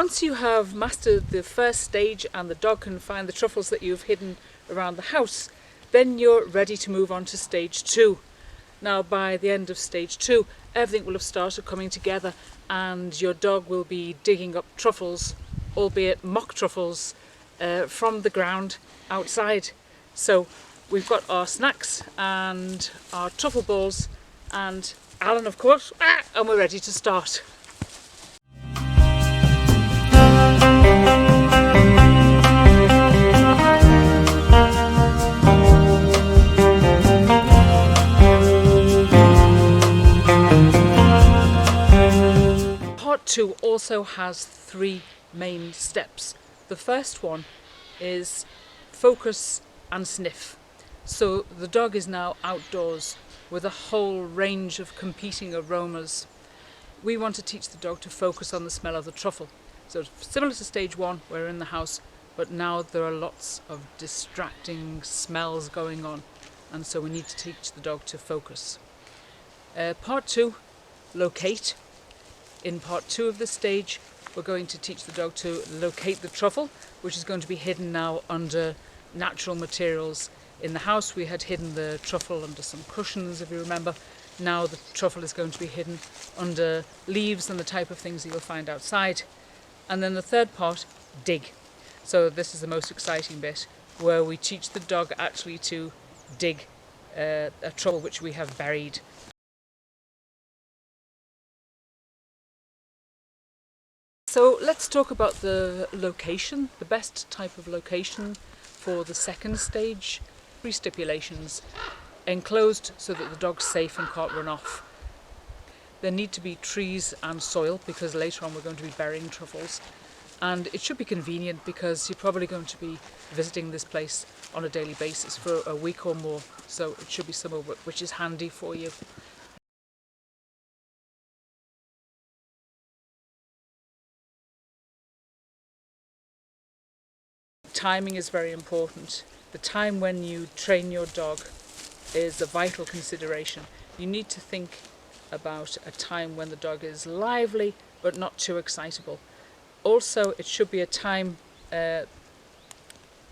Once you have mastered the first stage and the dog can find the truffles that you've hidden around the house, then you're ready to move on to stage 2. Now by the end of stage 2, everything will have started coming together and your dog will be digging up truffles, albeit mock truffles, from the ground outside. So we've got our snacks and our truffle balls and Alan, of course, and we're ready to start. Part 2 also has 3 main steps. The first one is focus and sniff. So the dog is now outdoors with a whole range of competing aromas. We want to teach the dog to focus on the smell of the truffle. So similar to stage 1, we're in the house, but now there are lots of distracting smells going on, and so we need to teach the dog to focus. Part 2, locate. In part 2 of this stage, we're going to teach the dog to locate the truffle, which is going to be hidden now under natural materials. In the house we had hidden the truffle under some cushions, if you remember. Now the truffle is going to be hidden under leaves and the type of things that you'll find outside. And then the third part, dig. So this is the most exciting bit, where we teach the dog actually to dig a truffle which we have buried. So let's talk about the location, the best type of location for the second stage. 3 stipulations: enclosed so that the dog's safe and can't run off. There need to be trees and soil because later on we're going to be burying truffles. And it should be convenient because you're probably going to be visiting this place on a daily basis for a week or more. So it should be somewhere which is handy for you. Timing is very important. The time when you train your dog is a vital consideration. You need to think about a time when the dog is lively but not too excitable. Also, it should be a time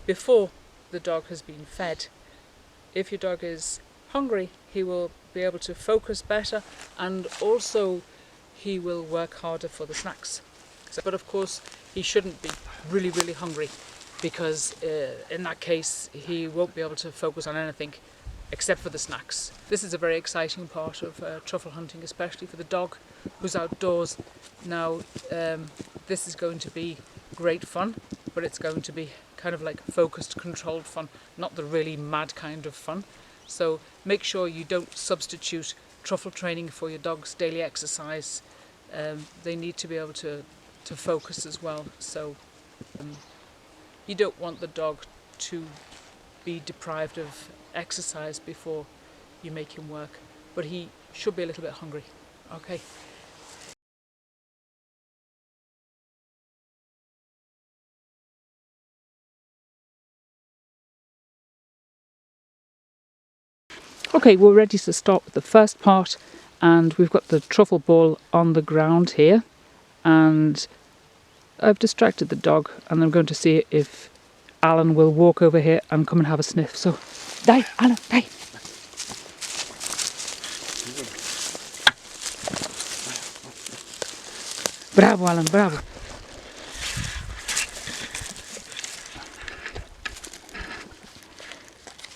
before the dog has been fed. If your dog is hungry, he will be able to focus better, and also he will work harder for the snacks. But of course, he shouldn't be really hungry, because in that case he won't be able to focus on anything except for the snacks. This is a very exciting part of truffle hunting, especially for the dog who's outdoors. Now this is going to be great fun, but it's going to be kind of like focused, controlled fun, not the really mad kind of fun. So make sure you don't substitute truffle training for your dog's daily exercise. They need to be able to focus as well. So you don't want the dog to be deprived of exercise before you make him work, but he should be a little bit hungry. Okay. Okay, we're ready to start with the first part, and we've got the truffle ball on the ground here, and I've distracted the dog, and I'm going to see if Alan will walk over here and come and have a sniff. So, die, Alan, die! Bravo, Alan, bravo!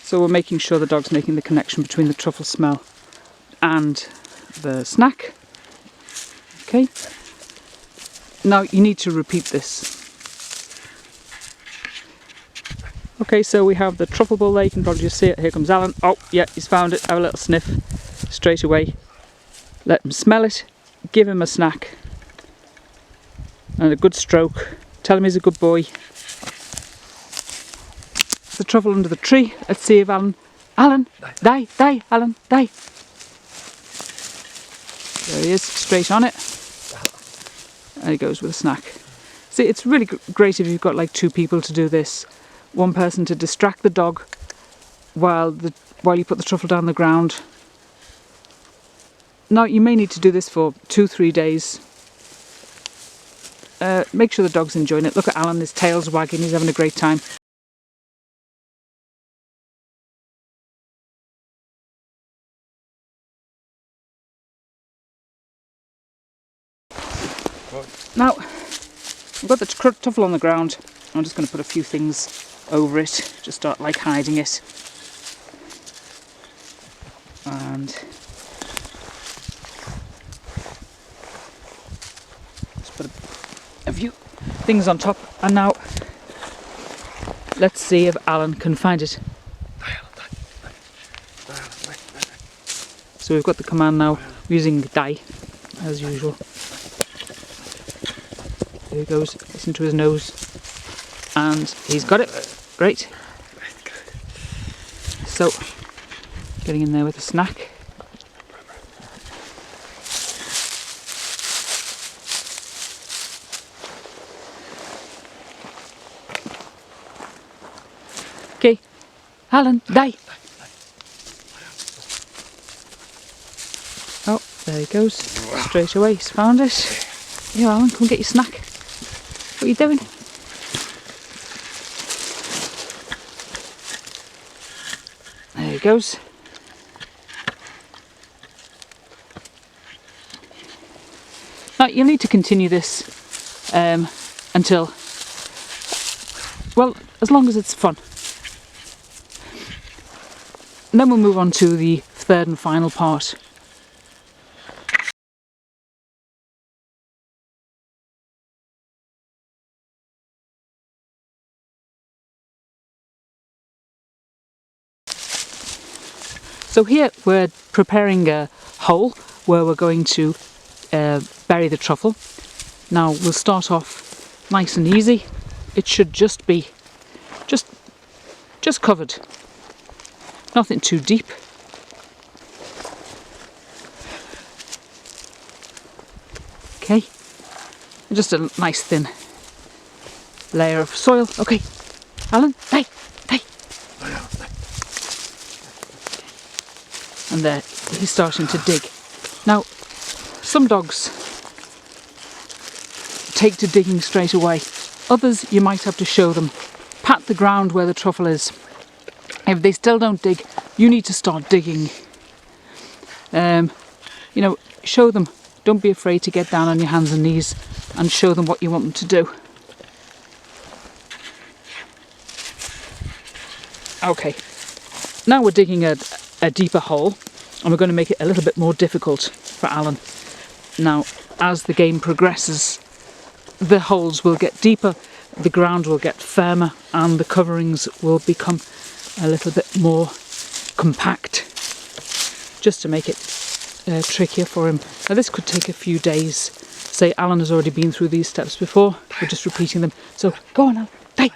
So we're making sure the dog's making the connection between the truffle smell and the snack. Okay. Now you need to repeat this. Okay, so we have the truffle ball there. You can probably just see it. Here comes Alan. Oh, yeah, he's found it. Have a little sniff straight away. Let him smell it. Give him a snack. And a good stroke. Tell him he's a good boy. The truffle under the tree. Let's see if Alan... Alan! Die! Die! Alan! Die! There he is, straight on it. And he goes with a snack. See, it's really great if you've got like 2 people to do this. One person to distract the dog while you put the truffle down the ground. Now you may need to do this for 2-3 days. make sure the dog's enjoying it. Look at Alan, his tail's wagging, he's having a great time. Now, I've got the truffle on the ground. I'm just going to put a few things over it, just start like hiding it. And just put a few things on top. And now, let's see if Alan can find it. So we've got the command now, using die, as usual. There he goes, listen to his nose. And he's got it. Great. So, getting in there with a snack. Okay, Alan, die. Oh, there he goes. Straight away, he's found it. Here, Alan, come get your snack. What are you doing? There he goes. Now, you'll need to continue this until, well, as long as it's fun. And then we'll move on to the third and final part. So here we're preparing a hole where we're going to bury the truffle. Now we'll start off nice and easy. It should just be just covered. Nothing too deep. Okay. Just a nice thin layer of soil. Okay. Alan, hey. And there, he's starting to dig. Now, some dogs take to digging straight away. Others, you might have to show them. Pat the ground where the truffle is. If they still don't dig, you need to start digging. You know, show them. Don't be afraid to get down on your hands and knees and show them what you want them to do. Okay, now we're digging a deeper hole, and we're going to make it a little bit more difficult for Alan. Now, as the game progresses, the holes will get deeper, the ground will get firmer, and the coverings will become a little bit more compact, just to make it trickier for him. Now, this could take a few days. Say Alan has already been through these steps before, we're just repeating them. So, go on Alan, die,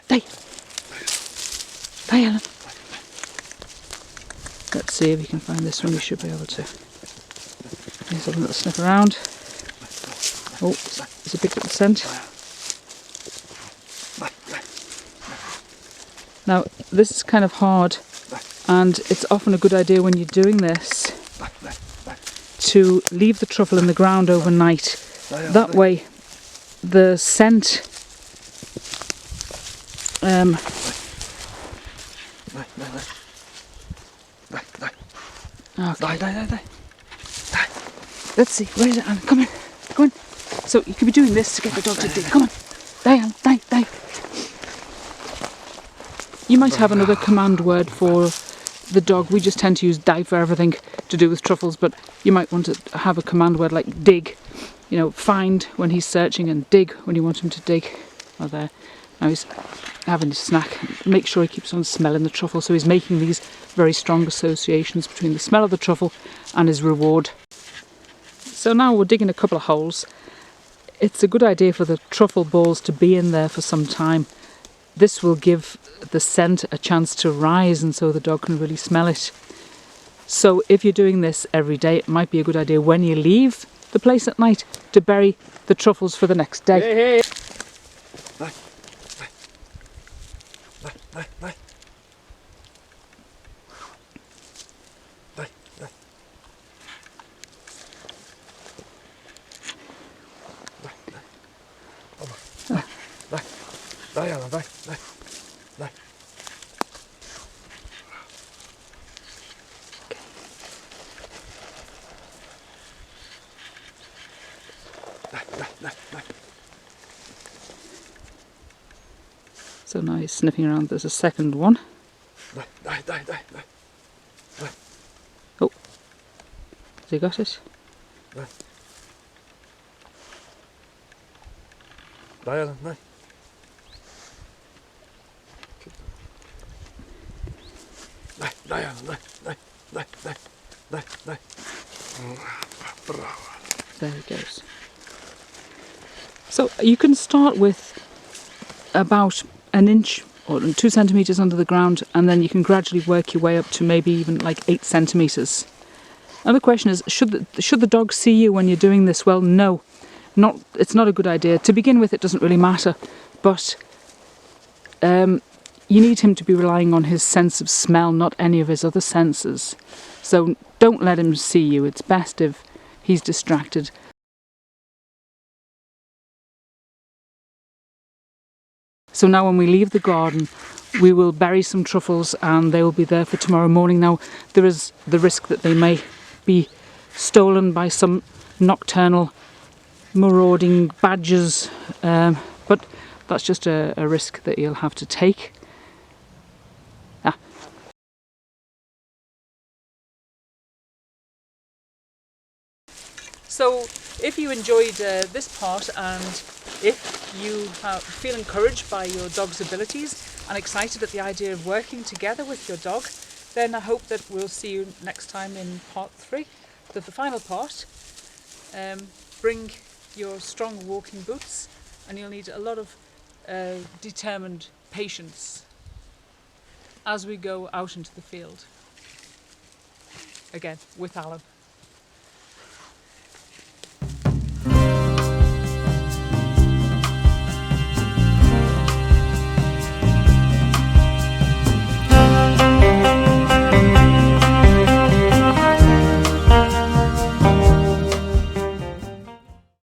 Alan. Let's see if you can find this one. You should be able to. Let's have a little sniff around. Oh, it's a big little scent. Now, this is kind of hard, and it's often a good idea when you're doing this to leave the truffle in the ground overnight. That way, the scent Okay. Die. Let's see, where is it, Alan? Come on. So you could be doing this to get the dog to dig. Come on. Die, Alan, die. You might have another command word for the dog. We just tend to use die for everything to do with truffles, but you might want to have a command word like dig. You know, find when he's searching and dig when you want him to dig. Oh, there. Now he's having his snack. Make sure he keeps on smelling the truffle, so he's making these very strong associations between the smell of the truffle and his reward. So now we're digging a couple of holes. It's a good idea for the truffle balls to be in there for some time. This will give the scent a chance to rise, and so the dog can really smell it. So if you're doing this every day, it might be a good idea when you leave the place at night to bury the truffles for the next day. Hey. So now he's sniffing around. There's a second one. Oh, has he got it? There he goes. So you can start with about an inch or 2 centimetres under the ground, and then you can gradually work your way up to maybe even like 8 centimetres. Another question is, should the dog see you when you're doing this? Well, no, it's not a good idea. To begin with, it doesn't really matter, but you need him to be relying on his sense of smell, not any of his other senses. So don't let him see you. It's best if he's distracted. So now when we leave the garden, we will bury some truffles and they will be there for tomorrow morning. Now, there is the risk that they may be stolen by some nocturnal marauding badgers, but that's just a risk that you'll have to take. So if you enjoyed this part, and if you feel encouraged by your dog's abilities and excited at the idea of working together with your dog, then I hope that we'll see you next time in part 3, the final part. Bring your strong walking boots, and you'll need a lot of determined patience as we go out into the field again with Alan.